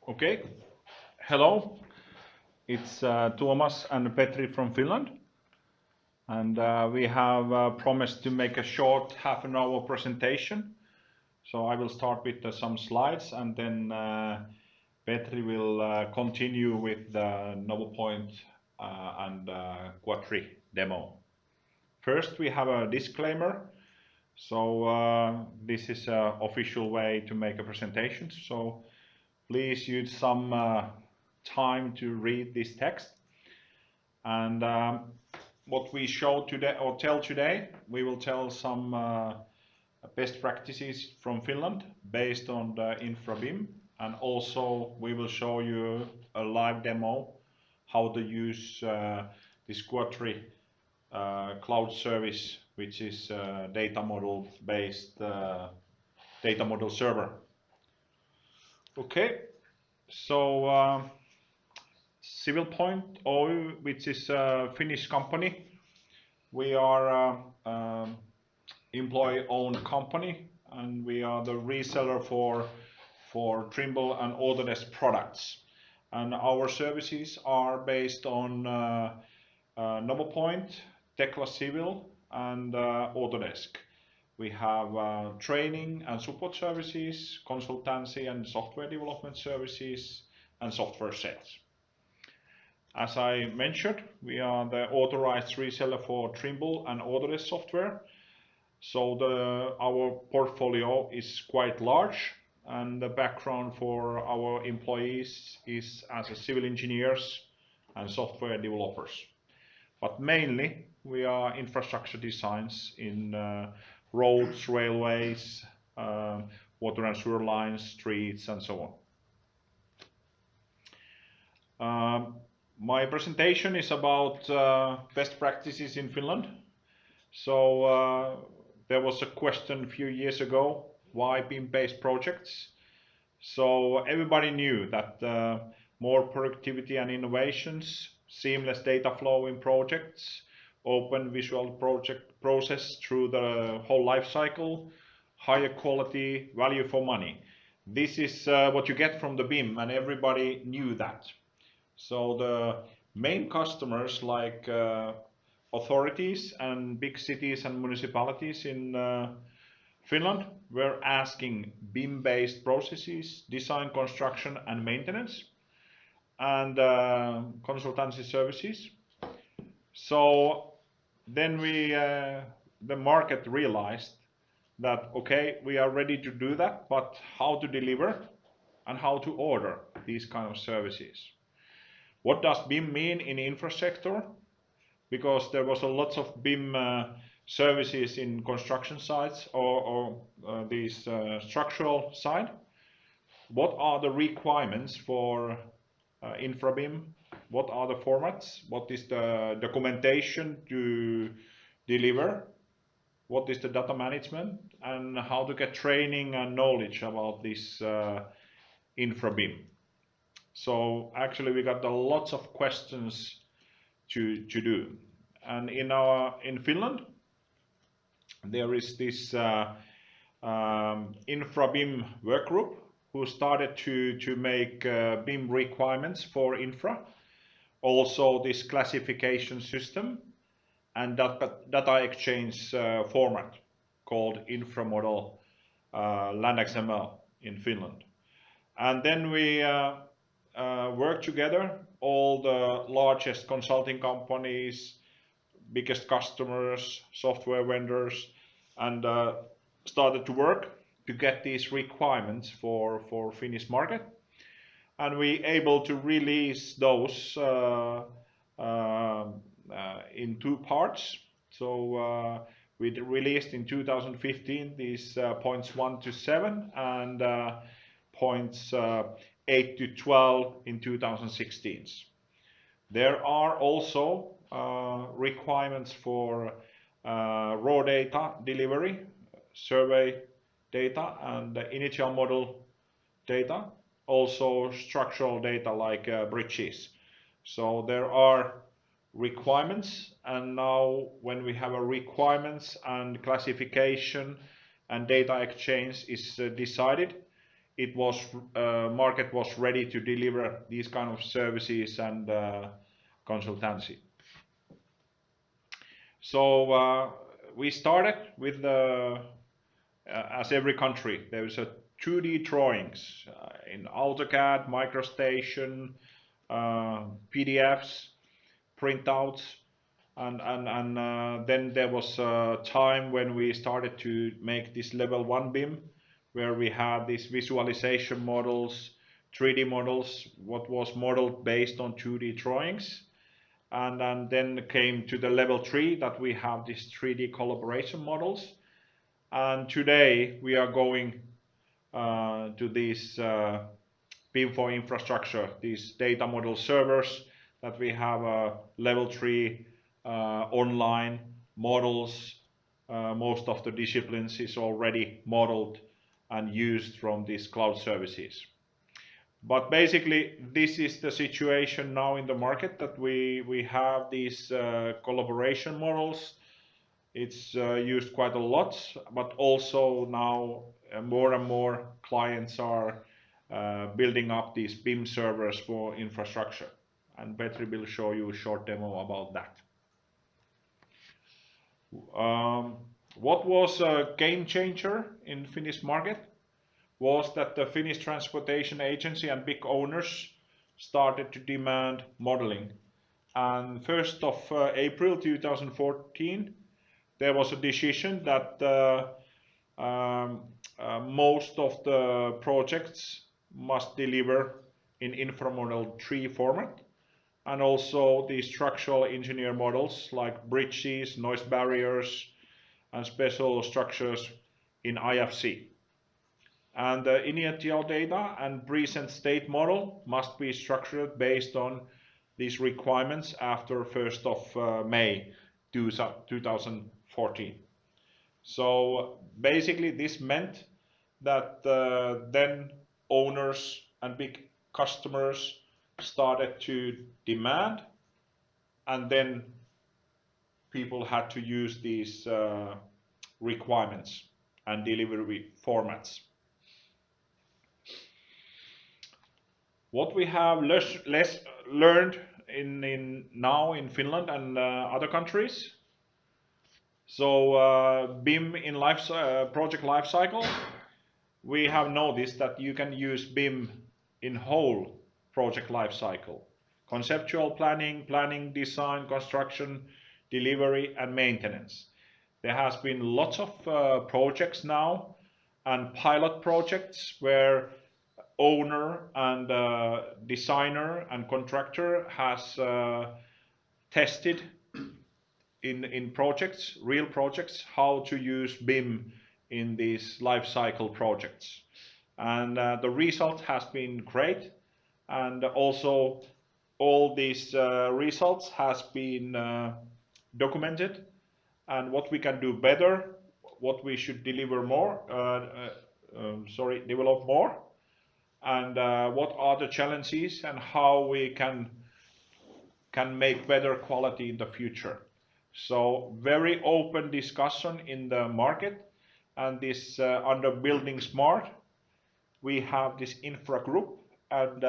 Okay, hello, it's Tuomas and Petri from Finland, and we have promised to make a short half-an-hour presentation. So I will start with some slides, and then Petri will continue with the NovoPoint and Quadri demo. First, we have a disclaimer. So this is an official way to make a presentation. So please use some time to read this text. And what we show today or tell today, we will tell some best practices from Finland based on the Infra BIM, and also we will show you a live demo how to use this Quadri cloud service, which is data model based data model server. Okay, so Civilpoint Oy, which is a Finnish company, we are employee-owned company, and we are the reseller for Trimble and Autodesk products. And our services are based on NovoPoint, Tekla Civil, and Autodesk. We have training and support services, consultancy and software development services, and software sets. As I mentioned, we are the authorized reseller for Trimble and Autodesk software. So our portfolio is quite large, and the background for our employees is as a civil engineers and software developers. But mainly we are infrastructure designs in roads, railways, water and sewer lines, streets, and so on. My presentation is about best practices in Finland. So there was a question a few years ago, why BIM-based projects? So everybody knew that more productivity and innovations, seamless data flow in projects, open visual project process through the whole life cycle, higher quality, value for money. This is what you get from the BIM, and everybody knew that. So the main customers like authorities and big cities and municipalities in Finland were asking BIM-based processes, design, construction, and maintenance, and consultancy services. So then the market realized that, okay, we are ready to do that, but how to deliver and how to order these kind of services. What does BIM mean in infra sector? Because there was a lot of BIM services in construction sites or these structural side. What are the requirements for infra BIM? What are the formats? What is the documentation to deliver? What is the data management? And how to get training and knowledge about this infra BIM? So actually we got lots of questions to do. And in Finland there is this Infra BIM work group who started to make BIM requirements for infra, also this classification system and data exchange format called Infra Model Land XML in Finland. And then we work together, all the largest consulting companies, biggest customers, software vendors, and started to work to get these requirements for Finnish market. And we able to release those in two parts. So we released in 2015 these points 1 to 7 and points 8 to 12 in 2016. There are also requirements for raw data delivery, survey data, and initial model data, also structural data like bridges. So there are requirements, and now when we have a requirements and classification and data exchange is decided, it was market was ready to deliver these kind of services and consultancy. So we started with as every country, there's a 2D drawings in AutoCAD, MicroStation, PDFs, printouts, and then there was a time when we started to make this level 1 BIM, where we had these visualization models, 3D models, what was modeled based on 2D drawings. And then came to the level 3 that we have these 3D collaboration models. And today we are going to these BIM for infrastructure, these data model servers that we have level 3 online models. Most of the disciplines is already modeled and used from these cloud services. But basically, this is the situation now in the market, that we have these collaboration models. It's used quite a lot, but also now more and more clients are building up these BIM servers for infrastructure. And Petri will show you a short demo about that. What was a game changer in Finnish market was that the Finnish Transportation Agency and big owners started to demand modeling. And 1st of April 2014, there was a decision that most of the projects must deliver in Infra model 3 format, and also the structural engineer models like bridges, noise barriers, and special structures in IFC. And the initial data and present state model must be structured based on these requirements after 1st of May 2014. So basically this meant that then owners and big customers started to demand, and then people had to use these requirements and delivery formats. What we have less learned now in Finland and other countries. So BIM in Project Lifecycle, we have noticed that you can use BIM in whole project lifecycle: conceptual planning, design, construction, delivery, and maintenance. There has been lots of projects now and pilot projects where owner and designer and contractor has tested in projects, real projects, how to use BIM in these life cycle projects. And the result has been great. And also all these results has been documented, and what we can do better, what we should deliver more, develop more, and what are the challenges and how we can make better quality in the future. So very open discussion in the market, and this under Building Smart, we have this Infra group, and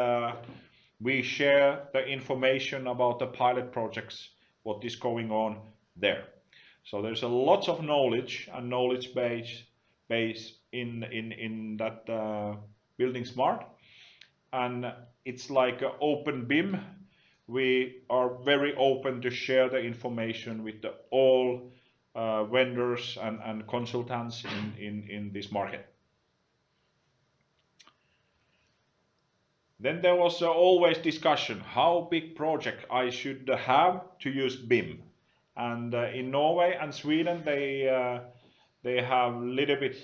we share the information about the pilot projects, what is going on there. So there's a lot of knowledge and knowledge base in that Building Smart, and it's like an open BIM. We are very open to share the information with all vendors and consultants in this market. Then there was always discussion how big project I should have to use BIM. And in Norway and Sweden, they have a little bit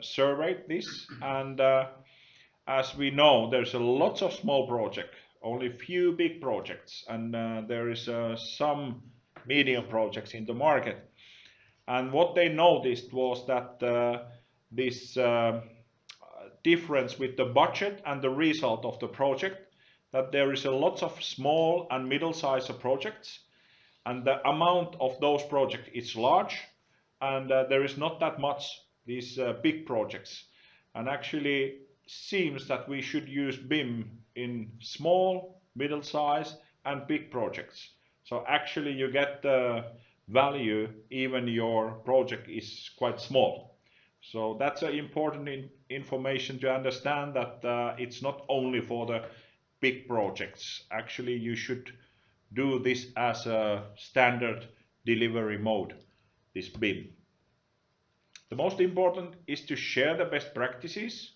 surveyed this. And as we know, there's a lots of small projects, only few big projects, and there is some medium projects in the market. And what they noticed was that this difference with the budget and the result of the project, that there is a lot of small and middle-sized projects, and the amount of those projects is large, and there is not that much these big projects. And actually seems that we should use BIM in small, middle size and big projects. So actually you get the value even your project is quite small. So that's an important information to understand, that it's not only for the big projects. Actually you should do this as a standard delivery mode, this BIM. The most important is to share the best practices.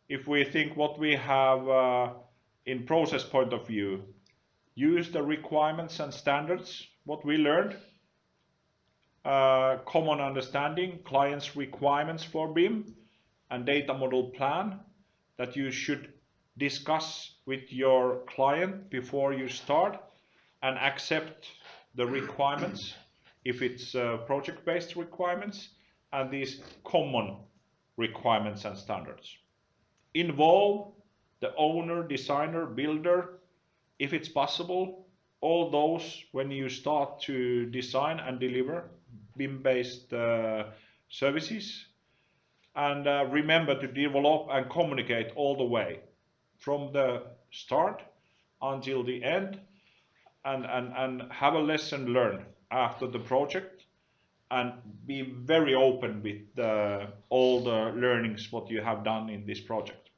If we think what we have in process point of view, use the requirements and standards, what we learned, common understanding, client's requirements for BIM, and data model plan that you should discuss with your client before you start and accept the requirements if it's project-based requirements and these common requirements and standards. Involve the owner, designer, builder, if it's possible, all those when you start to design and deliver BIM-based services. And remember to develop and communicate all the way from the start until the end, and have a lesson learned after the project, and be very open with all the learnings what you have done in this project.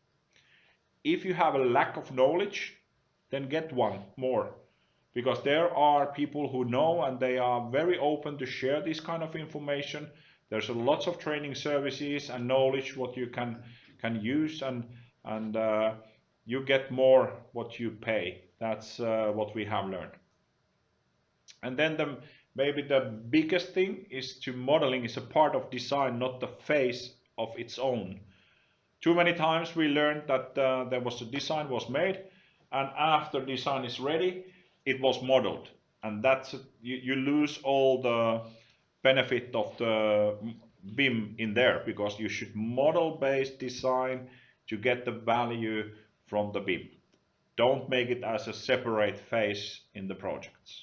If you have a lack of knowledge, then get one more, because there are people who know and they are very open to share this kind of information. There's lots of training services and knowledge what you can use, and you get more what you pay. That's what we have learned. And then maybe the biggest thing is to modeling is a part of design, not the phase of its own. Too many times we learned that there was a design was made, and after design is ready, it was modeled, and that's you lose all the benefit of the BIM in there, because you should model-based design to get the value from the BIM. Don't make it as a separate phase in the projects.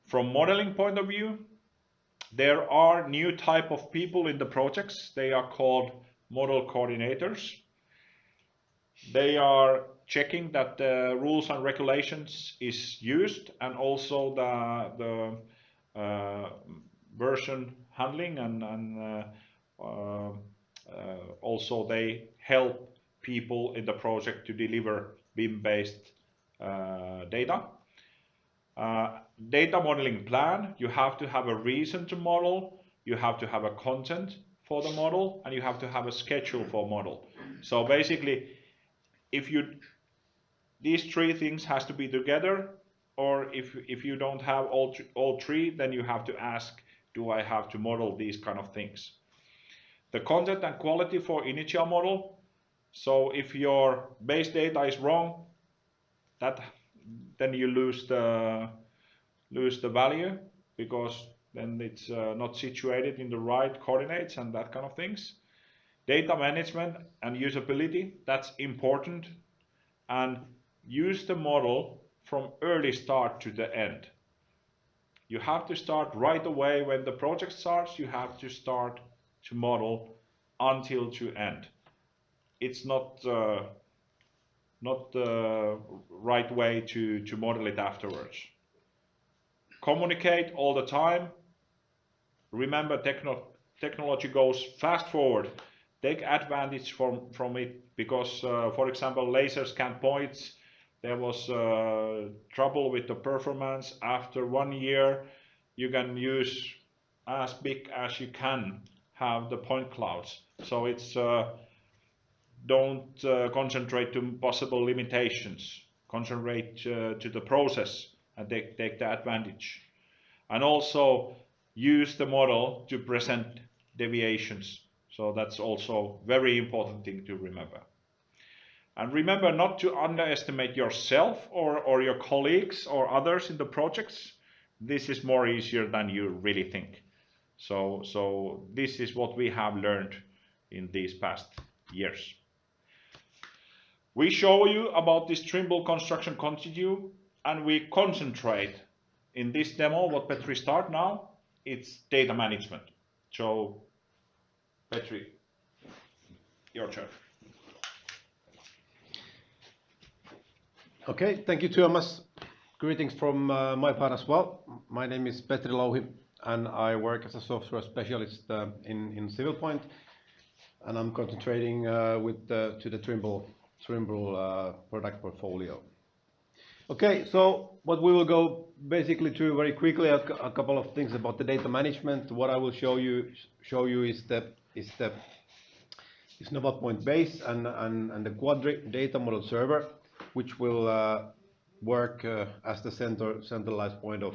From modeling point of view, there are new type of people in the projects. They are called model coordinators. They are checking that the rules and regulations is used, and also the version handling, and also they help people in the project to deliver BIM-based data. Data modeling plan, you have to have a reason to model, you have to have a content for the model, and you have to have a schedule for model. So basically, if these three things has to be together, or if you don't have all three, then you have to ask, do I have to model these kind of things? The content and quality for initial model. So if your base data is wrong, then you lose the value, because then it's not situated in the right coordinates and that kind of things. Data management and usability, that's important, and use the model from early start to the end. You have to start right away when the project starts. You have to start to model until to end. It's not the right way to model it afterwards. Communicate all the time. Remember, technology goes fast forward. Take advantage from it, because for example, laser scan points, there was trouble with the performance. After 1 year, you can use as big as you can have the point clouds. So it's don't concentrate to possible limitations. Concentrate to the process and take the advantage. And also use the model to present deviations. So that's also very important thing to remember. And remember not to underestimate yourself or your colleagues or others in the projects. This is more easier than you really think. So this is what we have learned in these past years. We show you about this Trimble construction continuum, and we concentrate in this demo what Petri start now. It's data management. So Petri. your turn. Okay, thank you, Tuomas. Greetings from my part as well. My name is Petri Louhi, and I work as a software specialist in Civilpoint, and I'm concentrating to the Trimble product portfolio. Okay, so what we will go basically through very quickly a couple of things about the data management. What I will show you is NovaPoint base and the Quadri data model server, which will work as the centralized point of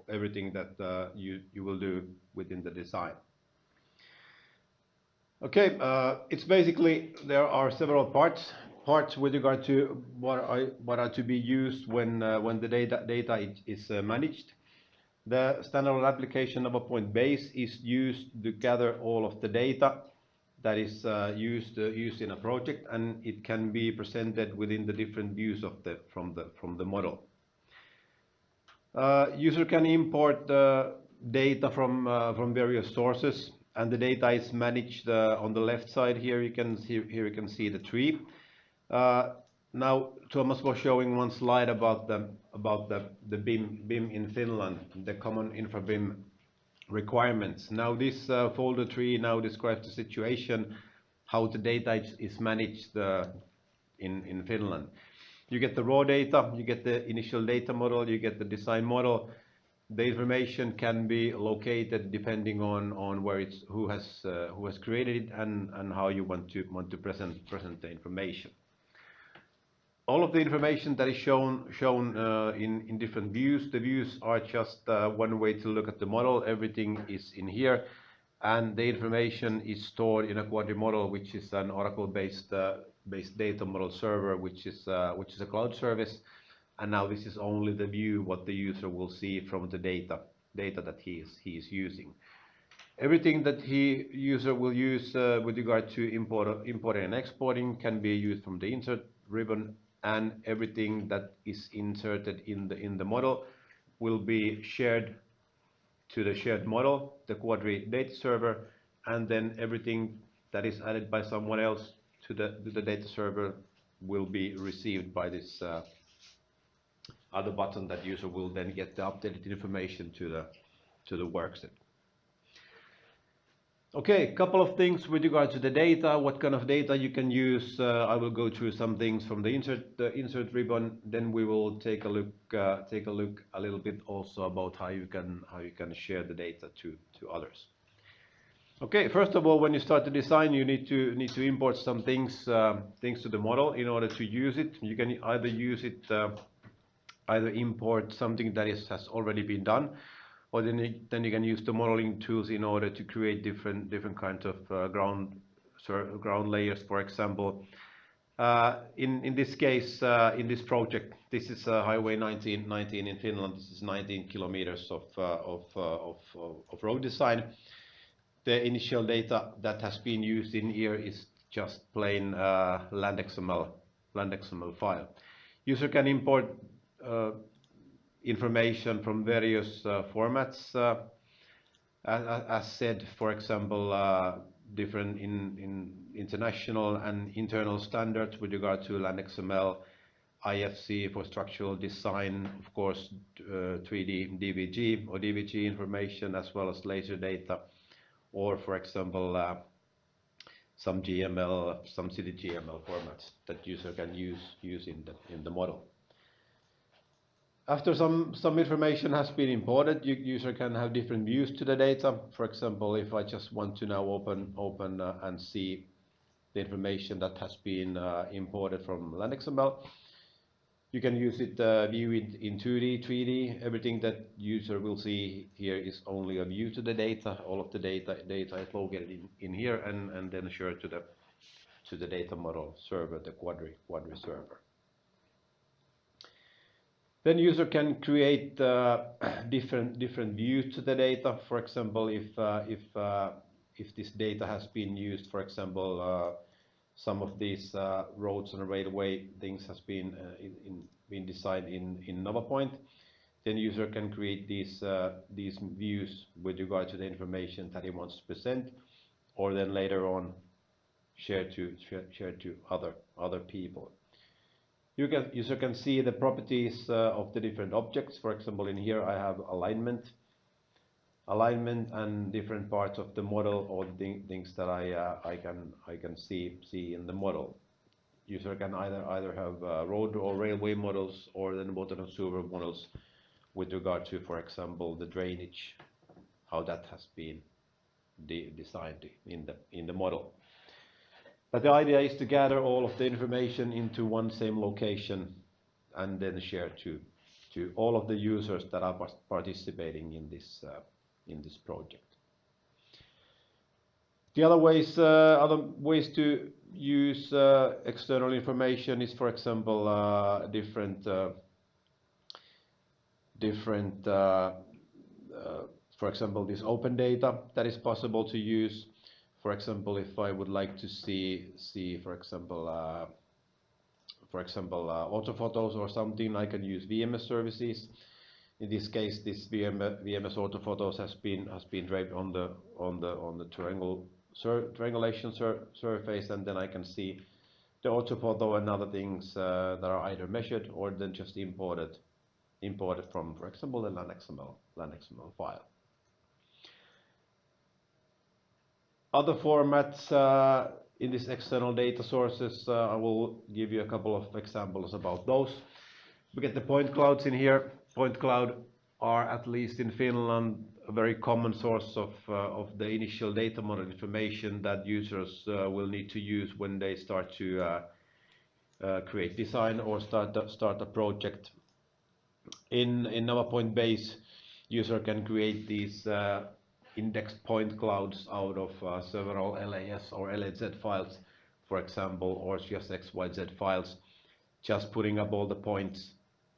everything that you will do within the design. Okay, it's basically there are several parts with regard to what are to be used when the data is managed. The standalone application NovaPoint base is used to gather all of the data that is used in a project, and it can be presented within the different views of from the model. User can import data from various sources, and the data is managed on the left side. Here you can see the tree. Now Tuomas was showing one slide about the BIM in Finland, the common Infra BIM requirements. Now this folder tree now describes the situation, how the data is managed in Finland. You get the raw data, you get the initial data model, you get the design model. The information can be located depending on where it's who has created it and how you want to present the information. All of the information that is shown in different views. The views are just one way to look at the model. Everything is in here, and the information is stored in a Quadri model, which is an Oracle-based data model server, which is a cloud service. And now this is only the view what the user will see from the data that he is using. Everything that user will use with regard to importing and exporting can be used from the insert ribbon, and everything that is inserted in the model will be shared to the shared model, the Quadri data server, and then everything that is added by someone else to the data server will be received by this other button that user will then get the updated information to the workset. Okay, a couple of things with regard to the data, what kind of data you can use. I will go through some things from the insert ribbon. Then we will take a look a little bit also about how you can share the data to others. Okay, first of all, when you start to design, you need to import some things to the model in order to use it. You can either use it either import something that has already been done, or then you can use the modeling tools in order to create different kinds of ground layers. For example, in this case, in this project, this is Highway 19 in Finland. This is 19 kilometers of road design. The initial data that has been used in here is just plain land XML file. User can import information from various formats, as said, for example, different in international and internal standards with regard to land XML, IFC for structural design, of course, 3D DVG or DVG information, as well as laser data, or for example, some GML, some CDGML formats that user can use in the model. After some information has been imported, user can have different views to the data. For example, if I just want to now open and see the information that has been imported from land XML, you can use it view it in 2D, 3D. Everything that user will see here is only a view to the data. All of the data is located in here and then shared to the data model server, the Quadri server. Then user can create different views to the data. For example, if this data has been used, for example, some of these roads and railway things has been designed in NovaPoint, then user can create these views with regard to the information that he wants to present, or then later on share to other people. User can see the properties of the different objects. For example, in here I have alignment and different parts of the model, or things that I can see in the model. User can either have road or railway models, or then water and sewer models with regard to, for example, the drainage, how that has been designed in the model. But the idea is to gather all of the information into one same location and then share to all of the users that are participating in this project. The other ways to use external information is, for example, for example, this open data that is possible to use. For example, if I would like to see for example, auto photos or something, I can use VMS services. In this case, this VMS auto photos has been draped on the triangulation surface, and then I can see the auto photo and other things that are either measured or then just imported from, for example, the LAN.XML file. Other formats in these external data sources, I will give you a couple of examples about those. We get the point clouds in here. Point cloud are, at least in Finland, a very common source of the initial data model information that users will need to use when they start to create design or start a project. In NavaPoint base, user can create these indexed point clouds out of several LAS or LAZ files, for example, or just XYZ files, just putting up all the points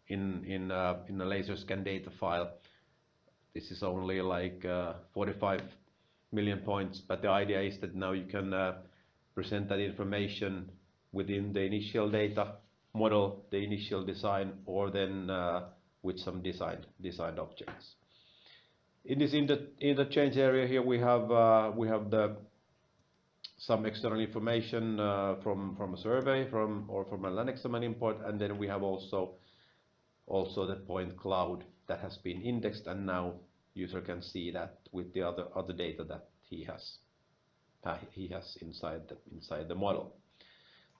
in a laser scan data file. This is only like 45 million points, but the idea is that now you can present that information within the initial data model, the initial design, or then with some designed objects. In this interchange area here, we have some external information from a survey or from a LAN.XML import, and then we have also the point cloud that has been indexed, and now user can see that with the other data that he has inside the model.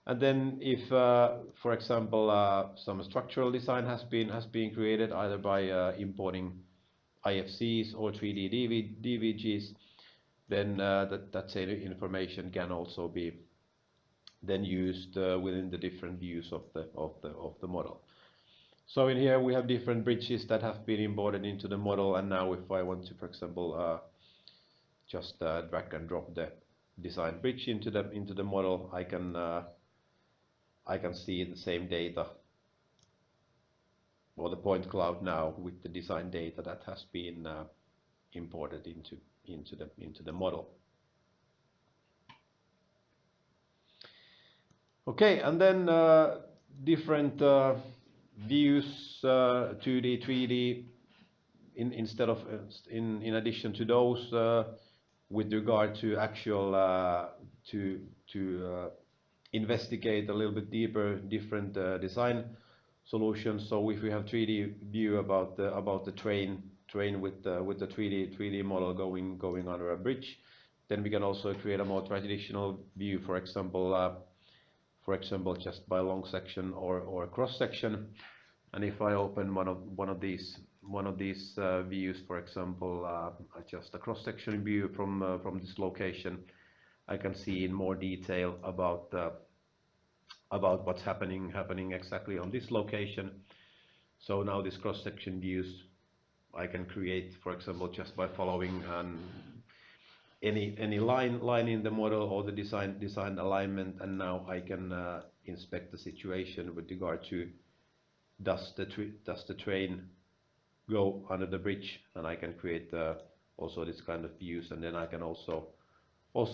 And then if for example some structural design has been created either by importing IFCs or 3D DVGs, then that same information can also be then used within the different views of the model. So in here we have different bridges that have been imported into the model, and now if I want to, for example, just drag and drop the design bridge into the model, I can see the same data or the point cloud now with the design data that has been imported into the model. Okay, and then different views, 2D, 3D, in addition to those, with regard to actual to investigate a little bit deeper different design solutions. So if we have 3D view about the train with the 3D model going under a bridge, then we can also create a more traditional view, for example just by long section or cross section. And if I open one of these views, for example, just a cross section view from this location, I can see in more detail about what's happening exactly on this location. So now this cross section views I can create, for example, just by following any line in the model or the design alignment, and now I can inspect the situation with regard to does the train go under the bridge, and I can create also this kind of views, and then I can also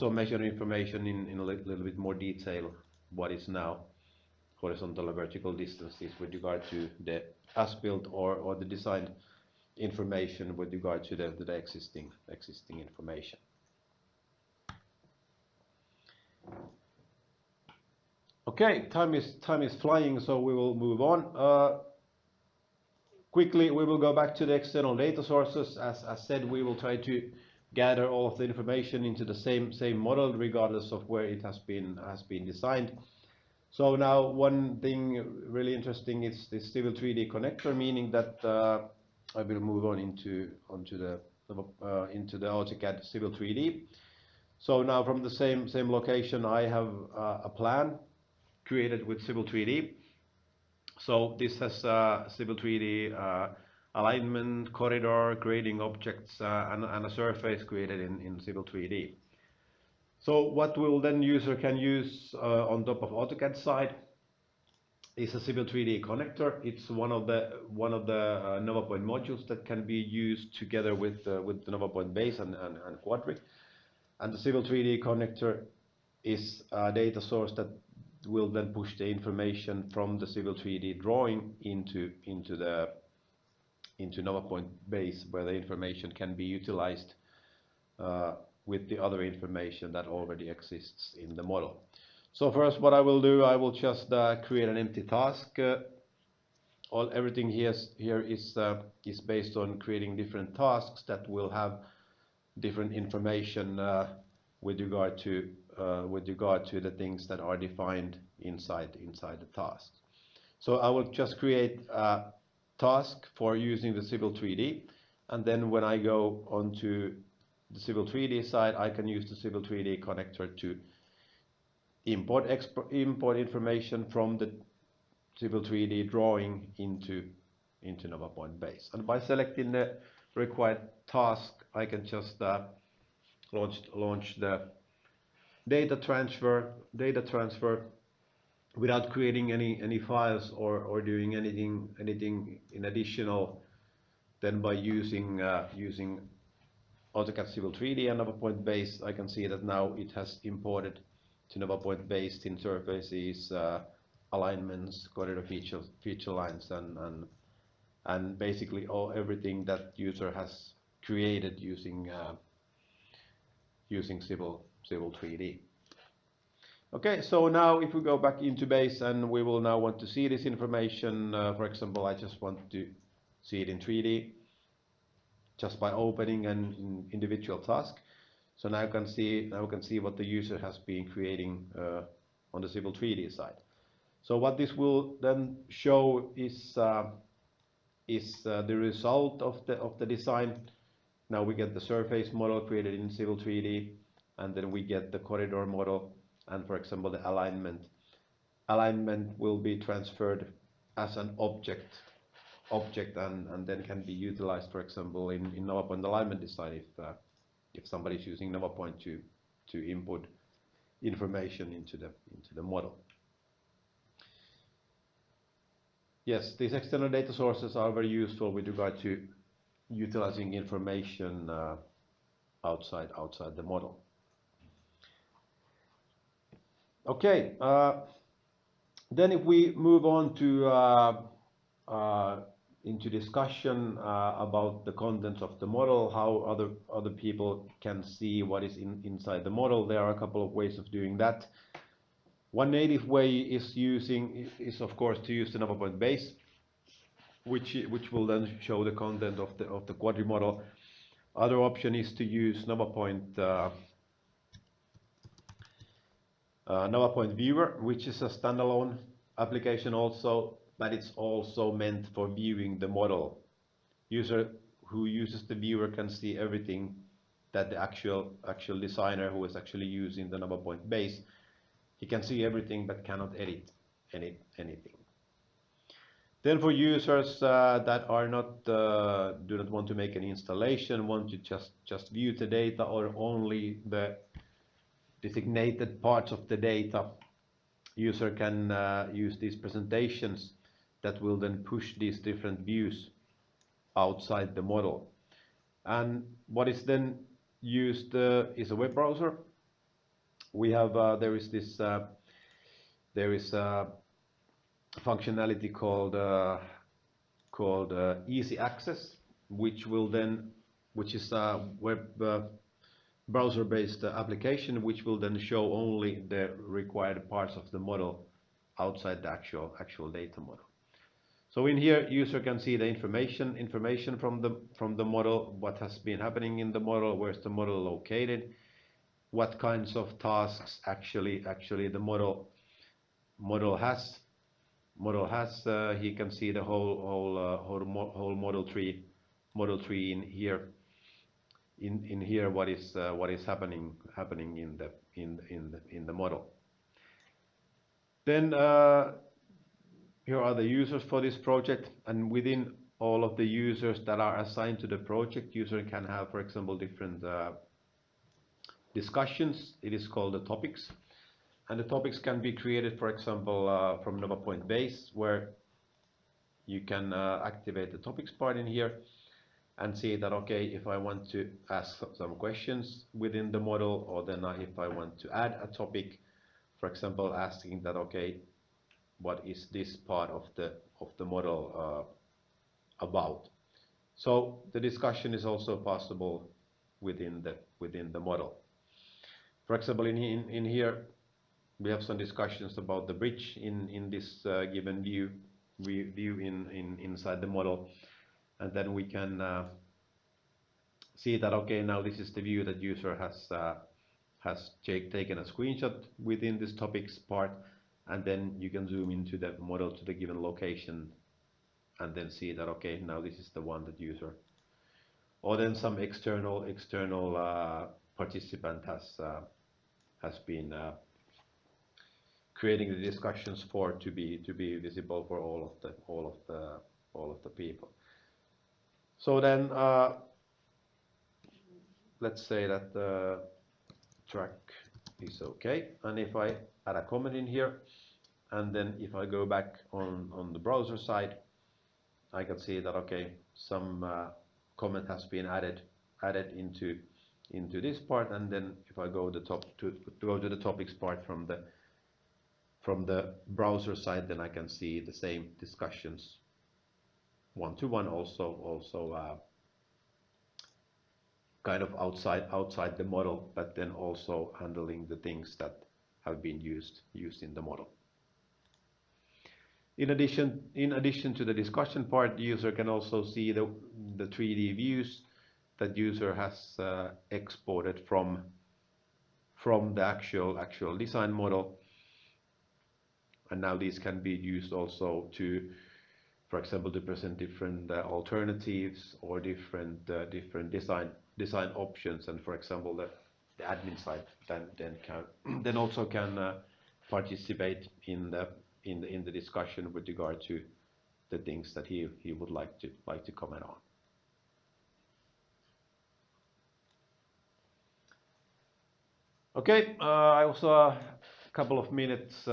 measure information in a little bit more detail what is now horizontal and vertical distances with regard to the as-built or the design information with regard to the existing information. Okay, time is flying, so we will move on. Quickly, we will go back to the external data sources. As said, we will try to gather all of the information into the same model, regardless of where it has been designed. So now one thing really interesting is this Civil 3D connector, meaning that I will move on into the AutoCAD Civil 3D. So now from the same location, I have a plan created with Civil 3D. So this has Civil 3D alignment, corridor, grading objects, and a surface created in Civil 3D. So what will then user can use on top of AutoCAD side is a Civil 3D connector. It's one of the NovaPoint modules that can be used together with the NovaPoint base and Quadric. And the Civil 3D connector is a data source that will then push the information from the Civil 3D drawing into NovaPoint base, where the information can be utilized with the other information that already exists in the model. So first, what I will do, I will just create an empty task. Everything here is based on creating different tasks that will have different information with regard to the things that are defined inside the task. So I will just create a task for using the Civil 3D, and then when I go onto the Civil 3D side, I can use the Civil 3D connector to import information from the Civil 3D drawing into NovaPoint base. And by selecting the required task, I can just launch the data transfer without creating any files or doing anything in additional than by using AutoCAD Civil 3D and NovaPoint base. I can see that now it has imported to NovaPoint based in surfaces, alignments, corridor feature lines, and basically everything that user has created using Civil 3D. Okay, so now if we go back into base and we will now want to see this information, for example, I just want to see it in 3D just by opening an individual task. So now we can see what the user has been creating on the Civil 3D side. So what this will then show is the result of the design. Now we get the surface model created in Civil 3D, and then we get the corridor model, and for example the alignment. Alignment will be transferred as an object and then can be utilized, for example, in NovaPoint alignment design if somebody is using NovaPoint to input information into the model. Yes, these external data sources are very useful with regard to utilizing information outside the model. Okay, then if we move on to into discussion about the contents of the model, how other people can see what is inside the model. There are a couple of ways of doing that. One native way is of course to use the NovaPoint base, which will then show the content of the Quadri model. Other option is to use NovaPoint Viewer, which is a standalone application also, but it's also meant for viewing the model. User who uses the viewer can see everything that the actual designer who is actually using the NovaPoint base, he can see everything but cannot edit anything. Then for users that are not do not want to make an installation, want to just view the data or only the designated parts of the data, user can use these presentations that will then push these different views outside the model. And what is then used is a web browser. We have there is functionality called Easy Access, which is a web browser-based application, which will then show only the required parts of the model outside the actual data model. So in here, user can see the information from the model, what has been happening in the model, where's the model located, what kinds of tasks actually the model has. He can see the whole model tree in here. In here, what is happening in the model. Then here are the users for this project, and within all of the users that are assigned to the project, user can have, for example, different discussions. It is called the topics, and the topics can be created, for example, from NovaPoint base, where you can activate the topics part in here and see that, okay, if I want to ask some questions within the model, or then if I want to add a topic, for example, asking that, okay, what is this part of the model about? So the discussion is also possible within the model. For example, in here we have some discussions about the bridge in this given view inside the model, and then we can see that, okay, now this is the view that user has taken a screenshot within this topics part, and then you can zoom into the model to the given location and then see that, okay, now this is the one that user, or then some external participant has been creating the discussions to be visible for all of the people. So then let's say that the track is okay, and if I add a comment in here, and then if I go back on the browser side, I can see that, okay, some comment has been added into this part, and then if I go to the topics part from the browser side, then I can see the same discussions one-to-one, also kind of outside the model, but then also handling the things that have been used in the model. In addition to the discussion part, the user can also see the 3D views that user has exported from the actual design model, and now these can be used also to, for example, to present different alternatives or different design options, and for example the admin side then also can participate in the discussion with regard to the things that he would like to comment on. Okay, I also a couple of minutes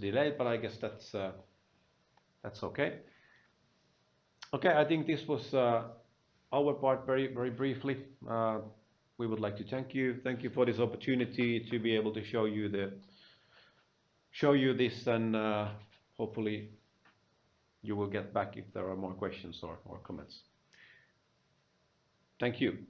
delayed, but I guess that's okay. Okay, I think this was our part very briefly. We would like to thank you for this opportunity to be able to show you this, and hopefully you will get back if there are more questions or comments. Thank you.